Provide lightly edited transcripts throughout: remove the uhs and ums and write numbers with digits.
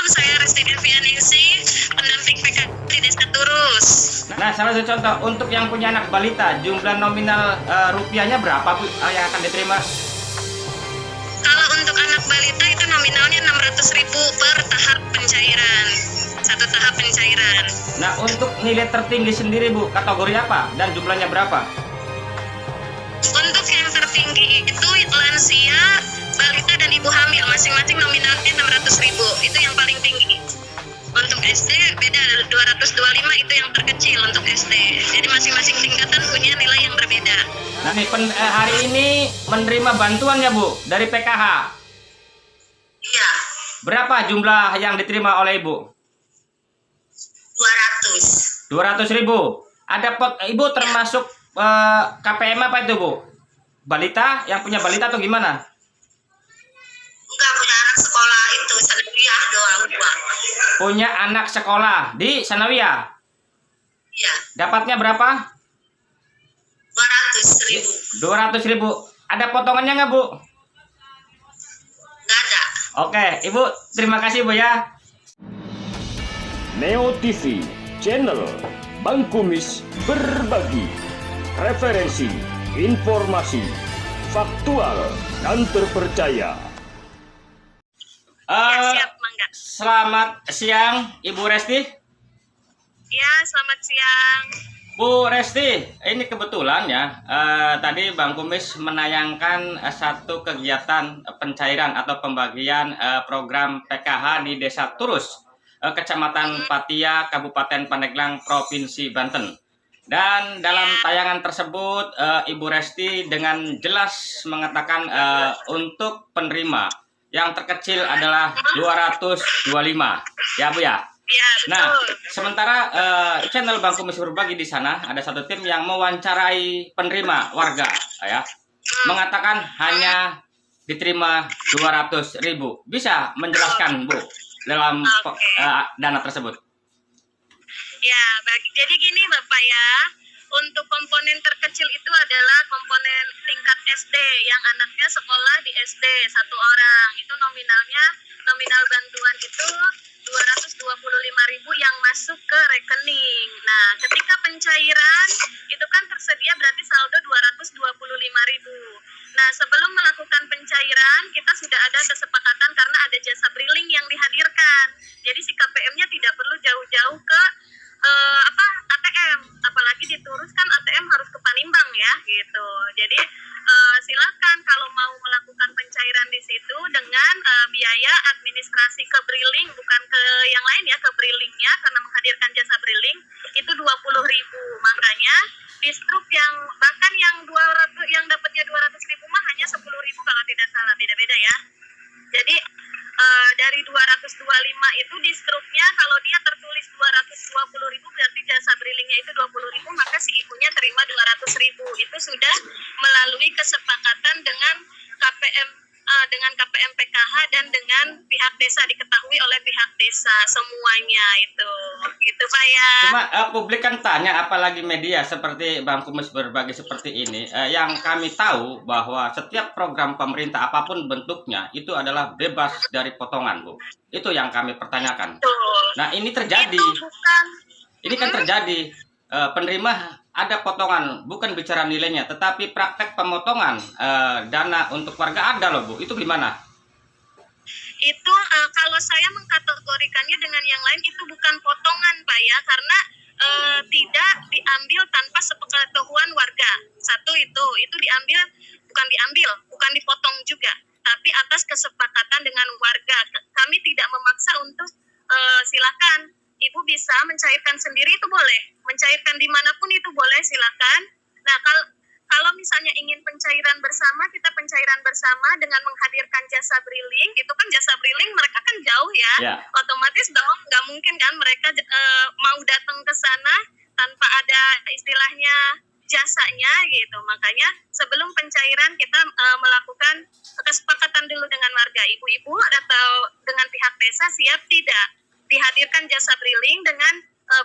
saya Resti Devianingsi, pendamping PKH di Desa Turus. Nah, salah satu contoh untuk yang punya anak balita, jumlah nominal rupiahnya berapa Bu yang akan diterima? Kalau untuk anak balita itu nominalnya 600.000 per tahap pencairan. Satu tahap pencairan. Nah, untuk nilai tertinggi sendiri Bu, kategori apa dan jumlahnya berapa? Untuk yang tertinggi itu lansia, balita dan ibu hamil, masing-masing nominalnya 600.000. Itu yang paling tinggi. Untuk SD beda 225, itu yang terkecil untuk SD. Jadi masing-masing tingkatan punya nilai yang berbeda. Nah, nih hari ini menerima bantuan ya Bu dari PKH. Iya, Berapa jumlah yang diterima oleh Ibu? 200. 200.000. Ada Ibu termasuk KPM apa itu Bu? Balita, yang punya balita atau gimana? Enggak, punya anak sekolah itu sanawiyah doang, Pak. Punya anak sekolah di Sanawiyah. Iya, Dapatnya berapa? 200.000. 200.000. Ada potongannya nggak Bu? Enggak ada. Oke, Ibu, terima kasih Bu ya. Neo TV, channel Bang Kumis berbagi referensi, informasi, faktual dan terpercaya. Ya, siap, Mangga. Selamat siang, Ibu Resti. Ya, selamat siang. Bu Resti, ini kebetulan ya, tadi Bang Kumis menayangkan satu kegiatan pencairan atau pembagian program PKH di Desa Turus, Kecamatan Patia, Kabupaten Pandeglang, Provinsi Banten. Dan dalam tayangan tersebut, Ibu Resti dengan jelas mengatakan untuk penerima yang terkecil adalah 225, ya Bu ya. Ya, betul. Nah, sementara channel Bang Kumis berbagi di sana ada satu tim yang mewawancarai penerima warga, ya, mengatakan hanya diterima 200.000. Bisa menjelaskan Bu dalam dana tersebut? Ya, jadi gini Bapak ya, untuk komponen terkecil itu adalah komponen tingkat SD yang anaknya sekolah di SD satu orang. Itu nominal bantuan itu 225.000 yang masuk ke rekening. Nah, ketika pencairan itu kan tersedia berarti saldo 225.000. Nah, sebelum melakukan pencairan kita sudah ada kesepakatan karena ada jasa briling yang dihadirkan. Jadi si KPM-nya tidak perlu jauh-jauh ke ATM, apalagi diturus kan ATM harus ke Panimbang ya gitu. Jadi silakan kalau mau melakukan pencairan di situ dengan biaya administrasi ke briling, bukan ke yang lain ya, ke brilingnya karena menghadirkan jasa briling itu 20.000. Makanya di struk yang bahkan yang 200 yang dapatnya 200.000 mah hanya 10.000 kalau tidak salah, beda-beda ya. Jadi dari 225 itu di struknya kalau dia tertulis 220.000 berarti jasa brilingnya itu 20.000, maka si ibunya terima 200.000. Itu sudah melalui kesepakatan dengan KPM PKH dan dengan pihak desa, diketahui oleh pihak desa semuanya itu. Gitu Pak ya. Cuma publik kan tanya, apalagi media seperti Bang Kumis berbagi seperti ini, yang kami tahu bahwa setiap program pemerintah apapun bentuknya itu adalah bebas dari potongan Bu. Itu yang kami pertanyakan. Betul. Nah, ini terjadi. Itu bukan. Ini kan terjadi, penerima ada potongan, bukan bicara nilainya, tetapi praktek pemotongan dana untuk warga ada loh Bu. Itu gimana? Itu kalau saya mengkategorikannya dengan yang lain itu bukan potongan Pak ya, karena tidak diambil tanpa sepengetahuan warga. Satu itu diambil, bukan dipotong juga, tapi atas kesepakatan dengan warga. Kami tidak memaksa untuk silakan ibu bisa mencairkan sendiri, itu boleh, mencairkan dimanapun itu boleh, silakan. Nah, kalau misalnya ingin pencairan bersama, kita pencairan bersama dengan menghadirkan jasa briling. Itu kan jasa briling mereka kan jauh ya, otomatis dong nggak mungkin kan mereka mau datang ke sana tanpa ada istilahnya jasanya gitu. Makanya sebelum pencairan kita melakukan kesepakatan dulu dengan warga, ibu-ibu atau dengan pihak desa siap tidak dihadirkan jasa briling dengan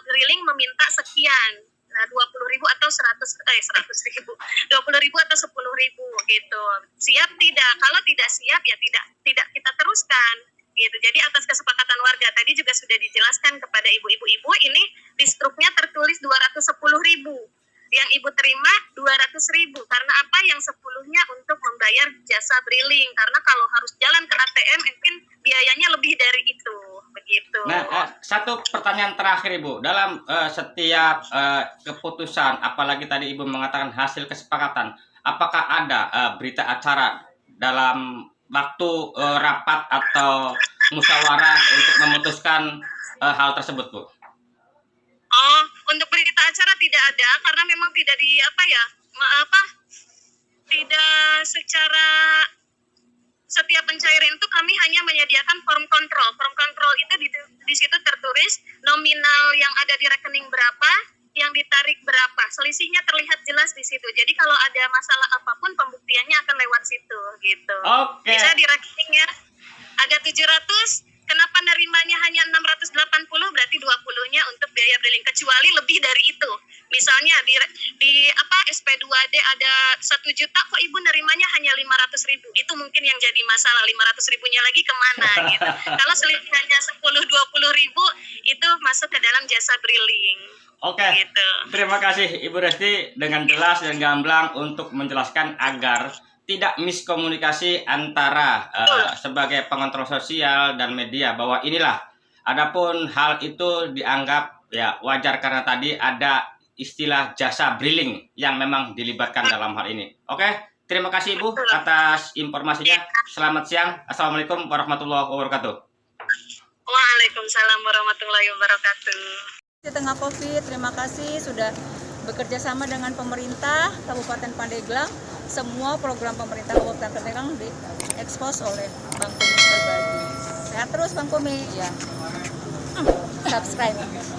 briling meminta sekian. 20.000 atau 100.000, 20.000 atau 10.000 gitu. Siap tidak? Kalau tidak siap ya tidak kita teruskan gitu. Jadi atas kesepakatan warga tadi juga sudah dijelaskan kepada ibu-ibu, ini di struknya tertulis 210.000. Yang ibu terima 200.000 karena apa? Yang 10-nya untuk membayar jasa briling, karena kalau harus jalan ke ATM mungkin biayanya lebih dari itu, begitu. Nah, satu pertanyaan terakhir Ibu, dalam setiap keputusan, apalagi tadi Ibu mengatakan hasil kesepakatan, apakah ada berita acara dalam waktu rapat atau musyawarah untuk memutuskan hal tersebut, Bu? Oh, untuk berita acara tidak ada karena memang tidak tidak secara setiap pencairan itu kami hanya menyediakan form kontrol. Form kontrol itu di situ tertulis nominal yang ada di rekening berapa, yang ditarik berapa. Selisihnya terlihat jelas di situ. Jadi kalau ada masalah apapun pembuktiannya akan lewat situ gitu. Oke. Bisa di rekeningnya ada 700, kenapa nerimanya hanya 680, berarti 20-nya untuk biaya briling, kecuali lebih dari itu. Misalnya di SP2D ada 1 juta, kok ibu nerimanya hanya 500.000. Itu mungkin yang jadi masalah, 500.000-nya lagi kemana gitu. Kalau selisihnya 10-20.000 itu masuk ke dalam jasa briling. Oke, Gitu. terima kasih Ibu Resti dengan jelas dan gamblang untuk menjelaskan agar tidak miskomunikasi antara sebagai pengontrol sosial dan media, bahwa inilah, adapun hal itu dianggap ya wajar karena tadi ada istilah jasa briling yang memang dilibatkan dalam hal ini. Oke, terima kasih Ibu atas informasinya. Selamat siang. Assalamualaikum warahmatullahi wabarakatuh. Waalaikumsalam warahmatullahi wabarakatuh. Di tengah COVID, terima kasih sudah bekerja sama dengan pemerintah Kabupaten Pandeglang. Semua program pemerintah Kabupaten Pandeglang diekspos oleh Bang Kumi Berbagi. Sehat terus Bang Kumi. Ya. Subscribe.